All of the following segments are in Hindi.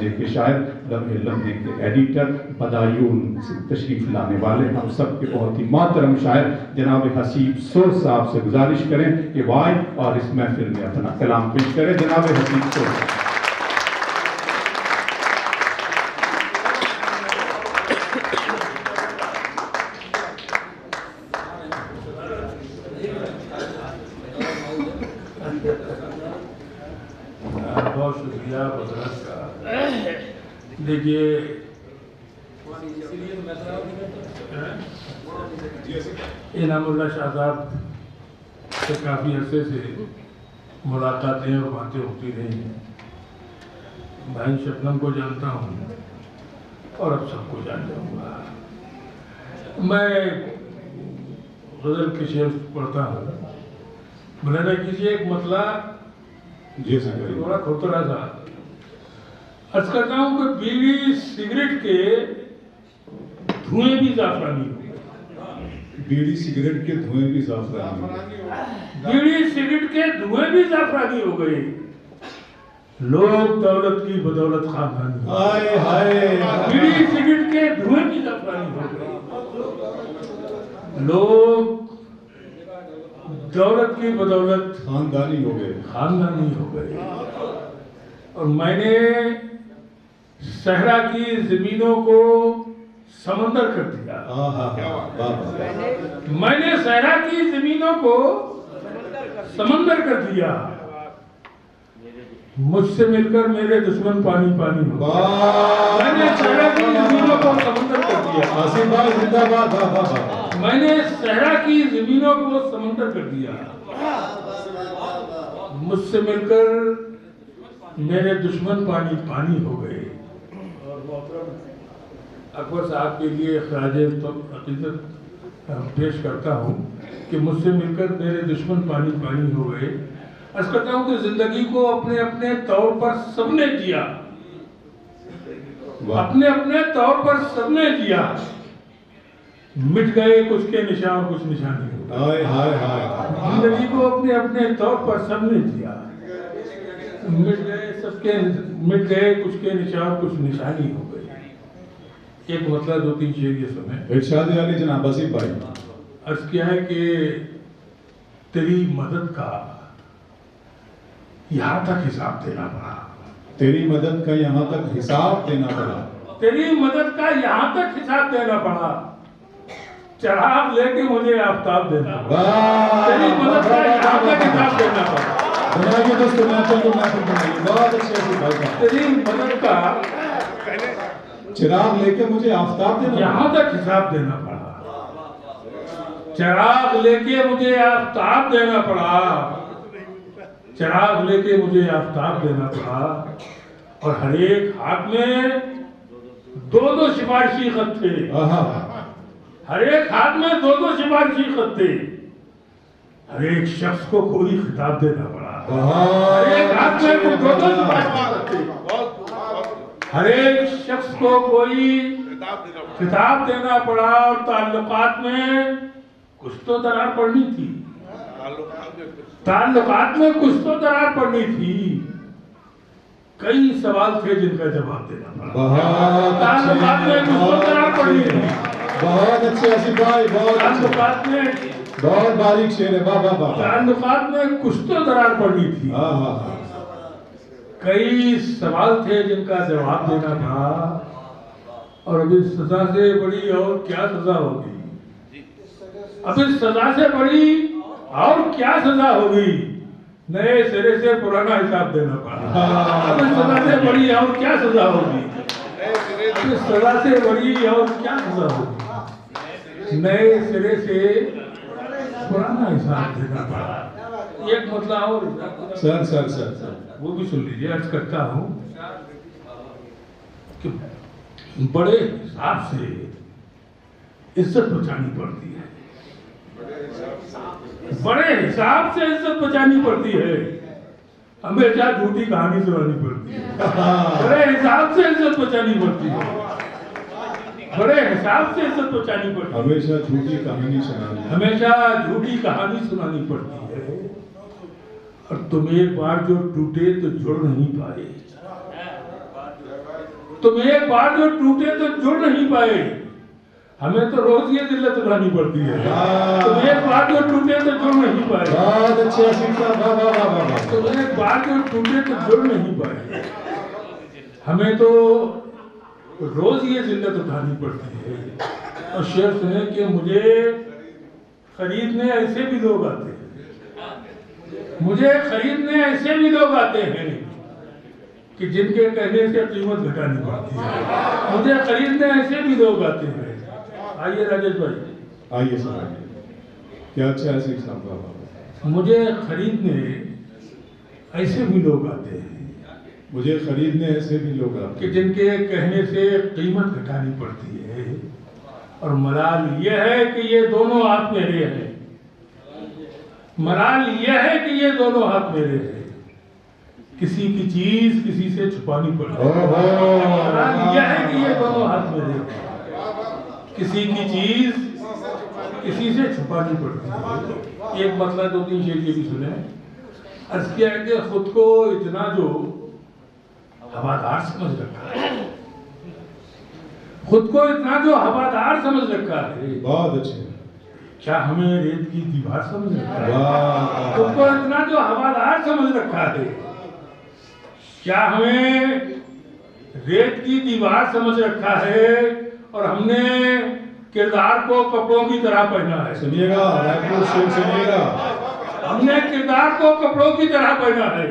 ज़माने के शायर, लम्हे लम्हे के एडिटर, बदायून से तशरीफ़ लाने वाले हम सब के बहुत ही मोहतरम शायर जनाब हसीब सोर साहब से गुजारिश करें कि वो आए और इस महफिल में अपना कलाम पेश करें। जनाब हसीब सोर। बहुत शुक्रिया बदरत का। देखिए इनामुल्लाह शाह साहब से काफ़ी अरसे से मुलाकातें और बातें होती रही हैं। भाई शबनम को जानता हूँ और अब सबको जान जाऊँगा। मैं गज़ल के शेर पढ़ता हूँ। मैंने किसी एक मतला जी सर, थोड़ा खोतरा सा अर्ज करता हूँ कि बीड़ी सिगरेट के धुएं भी जाफरानी हो गए। बीड़ी सिगरेट के धुएं भी जाफरानी, बीड़ी सिगरेट के धुएं भी जाफरानी हो गए। लोग दौलत की बदौलत खानदानी हो गए। हाय हाय, बीड़ी सिगरेट के धुएं भी जाफरानी हो गए। लोग दौलत की बदौलत खानदानी हो गए। खानदानी हो गए। और मैंने सहरा की जमीनों को समंदर कर दिया। मैंने सहरा की जमीनों को समंदर कर दिया। मुझसे मिलकर मेरे दुश्मन पानी पानी हो गए। मैंने सहरा की जमीनों को समंदर कर दिया। मैंने सहरा की जमीनों को समंदर कर दिया। मुझसे मिलकर मेरे दुश्मन पानी पानी हो गए। अकबर साहब के लिए ख़राज अक़ीदत पेश करता हूँ कि मुझसे मिलकर मेरे दुश्मन पानी पानी हो गए। अर्ज़ करता हूँ कि जिंदगी को अपने अपने तौर पर सबने जिया, अपने अपने तौर पर सबने जिया। मिट गए कुछ के निशान कुछ निशानी हो गए। हाय हाय हाय, जिंदगी को अपने अपने तौर पर सबने जिया। मिट गए कुछ के निशान कुछ निशानी हो गई। एक मतलब दो तीन शेर ये सुने। इरशाद वाले जनाब वसीम भाई। अर्ज किया है कि तेरी मदद का यहाँ तक हिसाब देना पड़ा। तेरी मदद का यहाँ तक हिसाब देना पड़ा। तेरी मदद का यहाँ तक हिसाब देना पड़ा। चराग लेके मुझे आफताब देना पड़ा। तेरी मदद का यहाँ तक हिसाब देना पड़ा। बनाइए दोस्तों, महफिल को महफिल बनाइए। बहुत अच्छे भाई साहब। तेरी मदद का चिराग लेके मुझे आफताब देना, यहाँ तक हिसाब देना पड़ा। चिराग लेके मुझे आफताब देना पड़ा। चिराग लेके मुझे आफताब देना पड़ा। और हर एक हाथ में दो दो सिफारिशी खत थे। हर एक हाथ में दो दो सिफारिशी खत थे। हर एक शख्स को कोई खिताब देना पड़ा। हर एक हाथ में दो दो सिफारिशी खत थे। हर एक शख्स को कोई खिताब देना पड़ा। और ताल्लुकात में कुछ तो दरार पड़नी थी। ताल्लुकात में कुछ तो दरार पड़नी थी। कई सवाल थे जिनका जवाब देना पड़ा। ताल्लुकात में कुछ तो दरार पड़नी थी। बहुत अच्छे आसिफ भाई, बहुत ताल्लुकात में बहुत बारीक शेर है। वाह वाह वाह। ताल्लुकात में कुछ तो दरार पड़नी थी। कई सवाल थे जिनका जवाब देना था। और अभी सजा से बड़ी और क्या सजा होगी। अभी सजा से बड़ी और क्या सजा होगी। नए सिरे से पुराना हिसाब देना पड़ा। अभी सजा से बड़ी और क्या सजा होगी। अभी सजा से बड़ी और क्या सजा होगी। नए सिरे से पुराना हिसाब देना पड़ा। एक मतलब और सर सर सर सर वो भी सुन लीजिए। अर्ज करता हूँ कि बड़े हिसाब से इज्जत बचानी पड़ती है। बड़े हिसाब से इज्जत बचानी पड़ती है। हमेशा झूठी कहानी सुनानी पड़ती है। बड़े हिसाब से इज्जत बचानी पड़ती है। बड़े हिसाब से इज्जत बचानी पड़ती है। हमेशा झूठी कहानी सुनानी, हमेशा झूठी कहानी सुनानी पड़ती है। और तुम एक बार जो टूटे तो जुड़ नहीं पाए। तुम एक बार जो टूटे तो जुड़ नहीं पाए, हमें तो रोज ये जिल्लत उठानी पड़ती है। तुम एक बार जो टूटे तो जुड़ नहीं पाए, बहुत अच्छे आसिफ साहब, वाह वाह वाह वाह। तुम एक बार जो टूटे तो जुड़ नहीं पाए, हमें तो रोज ये जिल्लत उठानी पड़ती है। और शेर सुने कि मुझे खरीदने ऐसे भी लोग आते हैं, मुझे खरीदने ऐसे भी लोग आते हैं कि जिनके कहने से कीमत घटानी पड़ती है। मुझे खरीदने ऐसे भी लोग आते हैं। आइए राजेश भाई, आइए सर, आइए। क्या अच्छा है आसिफ साहब, वाह वाह। मुझे खरीदने ऐसे भी लोग आते हैं मुझे खरीदने ऐसे भी लोग आते कि जिनके कहने से कीमत घटानी पड़ती है। और मलाल यह है कि ये दोनों हाथ मेरे हैं, मलाल यह है कि ये दोनों हाथ मेरे हैं। किसी की चीज किसी से छुपानी पड़ती है। मलाल यह है कि ये दोनों हाथ मेरे हैं, किसी की चीज किसी से छुपानी पड़ती है। एक मतलब दो तीन शेर ये भी सुने। अर्ज किया है कि खुद को इतना जो हवादार समझ रखा है, खुद को इतना जो हवादार समझ रखा है, बहुत अच्छे, क्या हमें रेत की दीवार समझ रखा है? वाह। खुद को इतना जो हवादार समझ रखा है, क्या हमें रेत की दीवार समझ रखा है? और हमने किरदार को कपड़ों की तरह पहना है। सुनिएगा, रायपुर शेर सुनिएगा। हमने किरदार को कपड़ों की तरह पहना है,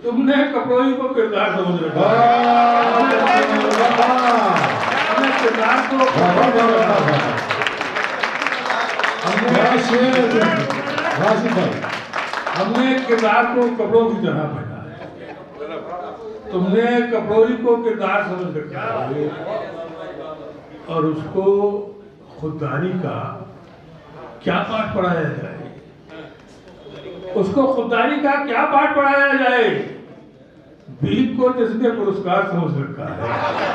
तुमने कपड़ों ही को किरदार समझ रखा है। हमने किरदार को हमने किरदार को कपड़ों की तरह पहना है, तुमने कपड़ों ही को किरदार समझ रखा है। और उसको खुददारी का क्या पाठ पढ़ाया जाए, उसको खुददारी का क्या पाठ पढ़ाया जाए? भीख को जिसने पुरस्कार समझ रखा है,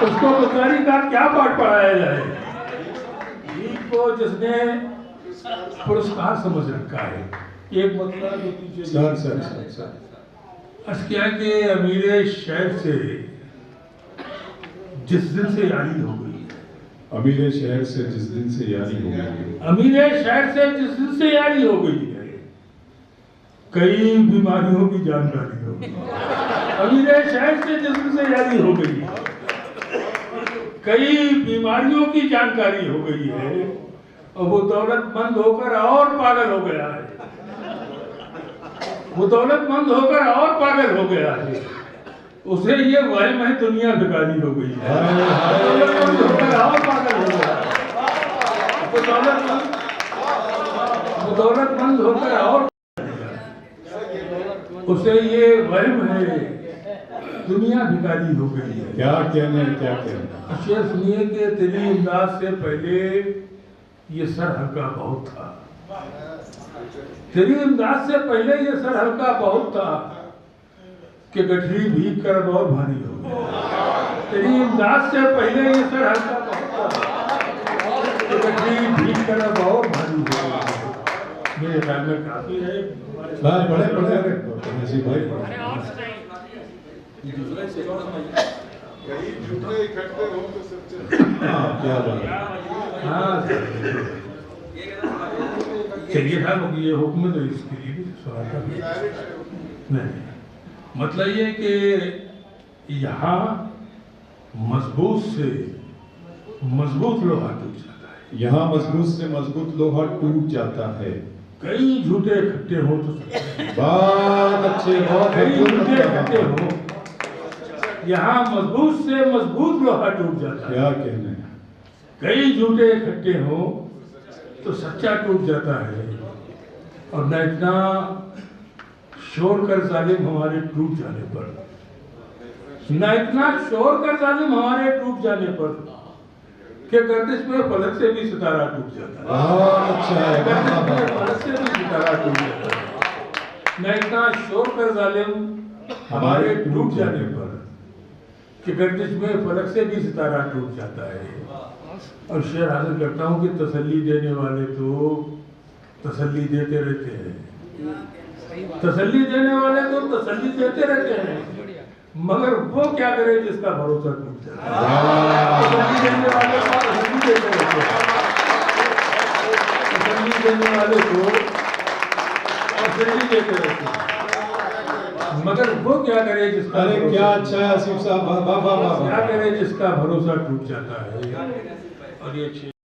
उसको खुददारी का क्या पाठ पढ़ाया जाए? भीख को जिसने पुरस्कार समझ रखा है। एक मतलब सर सर सर सर क्या कि अमीर शहर से जिस दिन से यारी हो गई, अमीर शहर से जिस दिन से यारी हो गई, अमीर शहर से जिस दिन से यारी हो गई है, कई बीमारियों की जानकारी हो गई। अमीर शहर से जिस दिन से यारी हो गई है, कई बीमारियों की जानकारी हो गई है। और वो दौलतमंद होकर और पागल हो गया है, वो दौलतमंद होकर और पागल हो गया है। उसे ये वहम है दुनिया बेकारी हो गई है, दौलतमंद होकर और पागल हो गया है। वो दौलतमंद होकर और उसे ये वहम है दुनिया भिखारी हो गई है। क्या कहने, क्या कहने। शेर सुनिए कि तेरी इमदाद से पहले ये सर हल्का बहुत था, तेरी इमदाद से पहले ये सर हल्का बहुत था कि गठरी भीग कर और भारी हो गया। तेरी इमदाद से पहले ये सर हल्का बहुत था कि गठरी भीग कर और भारी हो गया। मेरे ख्याल में काफी है। बड़े बड़े नसीब भाई पढ़े। हाँ, क्या बात है। हाँ चलिए साहब, ये हुक्म तो इसके लिए भी स्वागत है। नहीं, मतलब ये कि यहाँ मजबूत से मजबूत लोहा टूट जाता है, यहाँ मजबूत से मजबूत लोहा टूट जाता है। कई झूठे इकट्ठे हो तो सकते हैं, बहुत अच्छे, बहुत कई झूठे इकट्ठे अच्छे। हो, यहाँ मजबूत से मजबूत लोहा टूट जाता है। क्या कहने। कई झूठे इकट्ठे हो तो सच्चा टूट जाता है। और न इतना शोर कर जालिम हमारे टूट जाने पर, न इतना शोर कर जालिम हमारे टूट जाने पर कि गर्दिश में फलक से भी सितारा टूट जाता है। बहुत अच्छा है, गर्दिश में फलक से भी सितारा टूट जाता है। न इतना शोर कर जालिम हमारे टूट जाने पर कि गर्दिश में फलक से भी सितारा टूट जाता है। और शेर हासिल करता हूँ कि तसल्ली देने वाले तो तसल्ली देते रहते हैं, तसल्ली देने वाले तो तसल्ली देते रहते हैं, मगर वो क्या करे जिसका भरोसा टूट जाता है। तसल्ली देने वाले को तसल्ली देते रहते हैं, तसल्ली देने वाले को तसल्ली देते रहते हैं, मगर वो क्या करे जिसका अरे क्या अच्छा है आसिफ साहब, वाह वाह वाह वाह। क्या करे जिसका भरोसा टूट जाता है। और ये